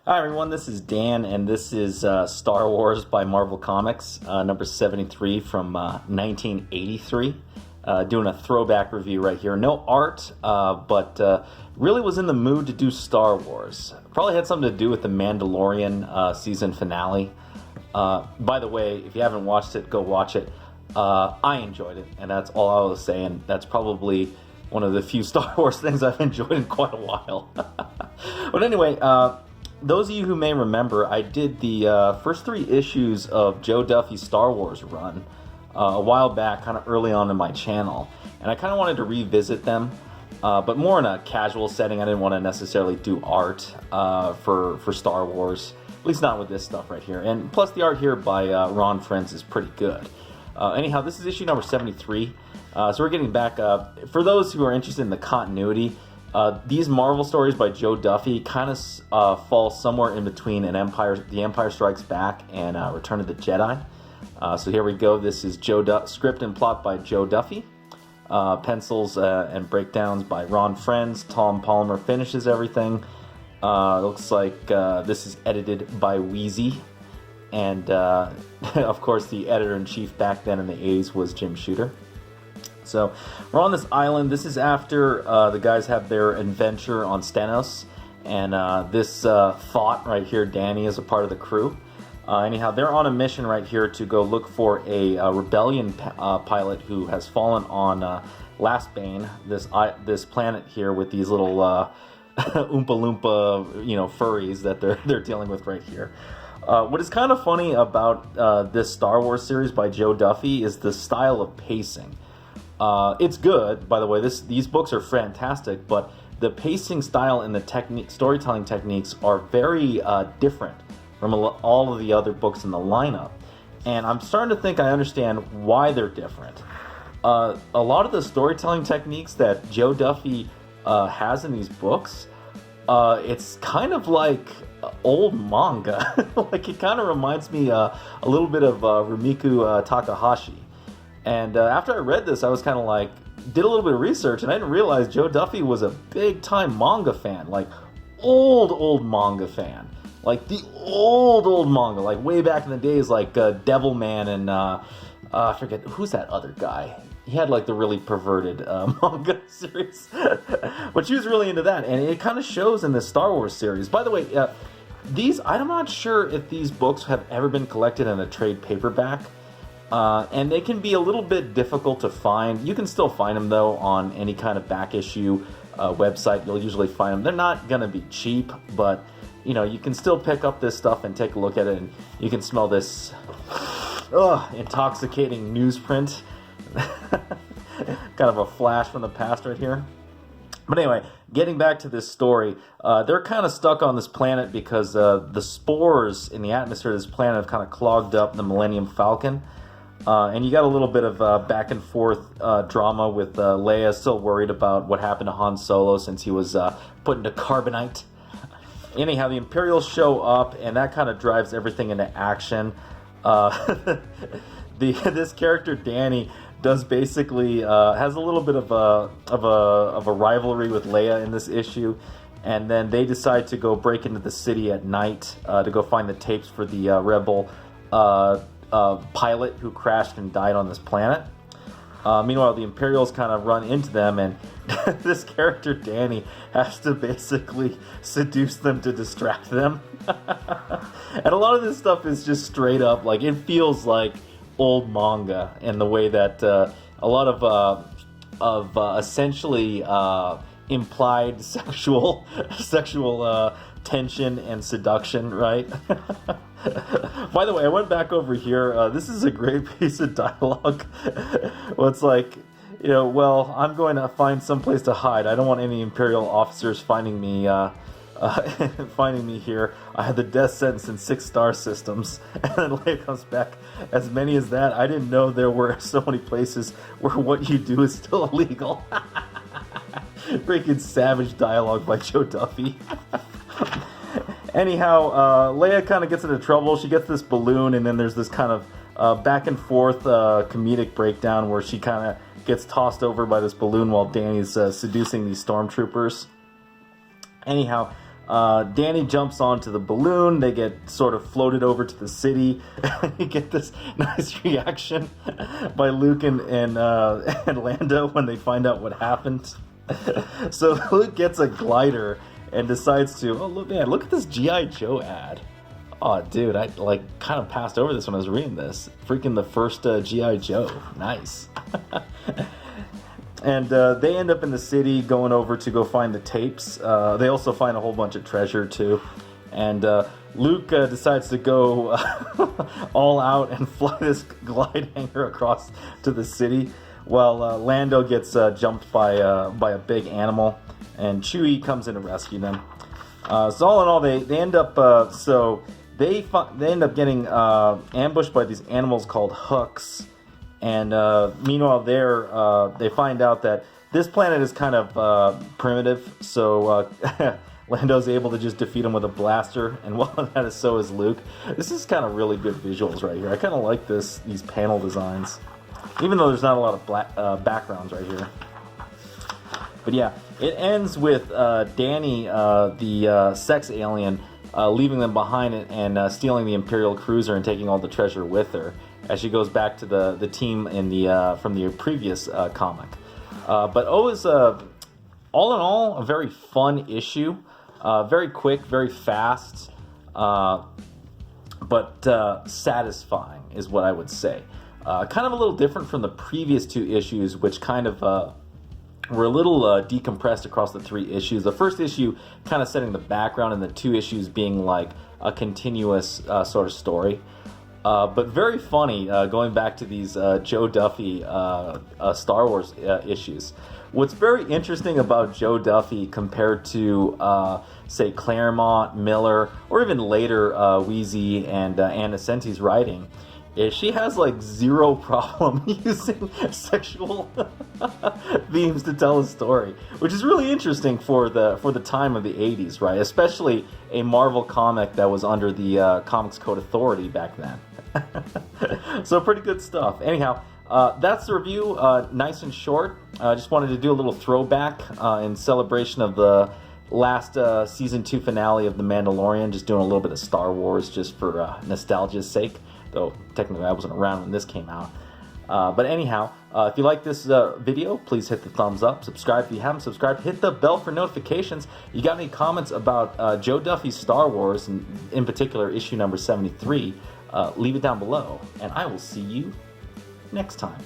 Hi everyone, this is Dan, and this is Star Wars by Marvel Comics, number 73 from 1983. Doing a throwback review right here. No art, but really was in the mood to do Star Wars. Probably had something to do with the Mandalorian season finale. By the way, if you haven't watched it, go watch it. I enjoyed it, and that's all I was saying. That's probably one of the few Star Wars things I've enjoyed in quite a while. But anyway, those of you who may remember, I did the first 3 issues of Joe Duffy's Star Wars run a while back, kind of early on in my channel. And I kind of wanted to revisit them, but more in a casual setting. I didn't want to necessarily do art for Star Wars, at least not with this stuff right here. And plus the art here by Frenz is pretty good. Anyhow, this is issue number 73. So we're getting back. For those who are interested in the continuity, these Marvel stories by Joe Duffy kind of fall somewhere in between The Empire Strikes Back and Return of the Jedi. So here we go. This is script and plot by Joe Duffy. Pencils and breakdowns by Ron Frenz. Tom Palmer finishes everything. Looks like this is edited by Wheezy. And of course the editor-in-chief back then in the 80s was Jim Shooter. So we're on this island. This is after the guys have their adventure on Stennis, and this thought right here, Danny, is a part of the crew. Anyhow, they're on a mission right here to go look for a rebellion pilot who has fallen on Last Bane, this planet here with these little Oompa Loompa, furries that they're dealing with right here. What is kind of funny about this Star Wars series by Joe Duffy is the style of pacing. It's good, by the way. These books are fantastic, but the pacing style and the storytelling techniques are very different from all of the other books in the lineup. And I'm starting to think I understand why they're different. A lot of the storytelling techniques that Joe Duffy has in these books, it's kind of like old manga. Like, it kind of reminds me a little bit of Rumiko Takahashi. And after I read this, I was kind of like, did a little bit of research, and I didn't realize Joe Duffy was a big-time manga fan, like old manga fan. Like the old manga, like way back in the days, like Devilman and I forget, who's that other guy? He had like the really perverted manga series. But she was really into that, and it kind of shows in the Star Wars series. By the way, I'm not sure if these books have ever been collected in a trade paperback. And they can be a little bit difficult to find. You can still find them, though, on any kind of back issue website. You'll usually find them. They're not going to be cheap, but, you can still pick up this stuff and take a look at it, and you can smell this intoxicating newsprint. Kind of a flash from the past right here. But anyway, getting back to this story, they're kind of stuck on this planet because the spores in the atmosphere of this planet have kind of clogged up the Millennium Falcon. And you got a little bit of back and forth drama with Leia still worried about what happened to Han Solo since he was put into carbonite. Anyhow, the Imperials show up, and that kind of drives everything into action. This character Danny does basically has a little bit of a rivalry with Leia in this issue, and then they decide to go break into the city at night to go find the tapes for the rebel pilot who crashed and died on this planet. Meanwhile, the Imperials kind of run into them, and this character Danny has to basically seduce them to distract them. And a lot of this stuff is just straight up, like, it feels like old manga in the way that a lot of essentially implied sexual tension and seduction, right? By the way, I went back over here. This is a great piece of dialogue. Well, it's like, well, I'm going to find some place to hide. I don't want any Imperial officers finding me here. I had the death sentence in 6 star systems. And then Leia comes back, as many as that. I didn't know there were so many places where what you do is still illegal. Freaking savage dialogue by Joe Duffy. Anyhow, Leia kind of gets into trouble. She gets this balloon, and then there's this kind of back and forth comedic breakdown where she kind of gets tossed over by this balloon while Danny's seducing these stormtroopers. Anyhow, Danny jumps onto the balloon. They get sort of floated over to the city. You get this nice reaction by Luke and Lando when they find out what happened. So Luke gets a glider and decides to, oh look, man, look at this G.I. Joe ad. Oh, dude, I kind of passed over this when I was reading this. Freaking the first G.I. Joe. Nice. And they end up in the city going over to go find the tapes. They also find a whole bunch of treasure, too. And Luke decides to go all out and fly this glide hanger across to the city, while Lando gets jumped by a big animal, and Chewie comes in to rescue them. So all in all, they end up... They end up getting ambushed by these animals called hooks, and meanwhile they find out that this planet is kind of primitive, so Lando's able to just defeat him with a blaster, and while that is, so is Luke. This is kind of really good visuals right here. I kind of like these panel designs, even though there's not a lot of backgrounds right here. But yeah, it ends with Danny, the sex alien, leaving them behind and stealing the Imperial cruiser and taking all the treasure with her as she goes back to the team in from the previous comic. But O is all in all a very fun issue, very quick, very fast, but satisfying is what I would say. Kind of a little different from the previous two issues, which kind of were a little decompressed across the three issues. The first issue kind of setting the background, and the two issues being like a continuous sort of story. But very funny going back to these Joe Duffy Star Wars issues. What's very interesting about Joe Duffy compared to, say, Claremont, Miller, or even later Wheezy and Anna Senti's writing, is she has like zero problem using sexual themes to tell a story, which is really interesting for the time of the 80s, right? Especially a Marvel comic that was under the Comics Code Authority back then. So pretty good stuff. Anyhow, that's the review. Nice and short. I just wanted to do a little throwback in celebration of the last season 2 finale of The Mandalorian. Just doing a little bit of Star Wars just for nostalgia's sake. Though technically I wasn't around when this came out. But anyhow, if you like this video, please hit the thumbs up. Subscribe if you haven't subscribed. Hit the bell for notifications. You got any comments about Joe Duffy's Star Wars, and in particular issue number 73, leave it down below. And I will see you next time.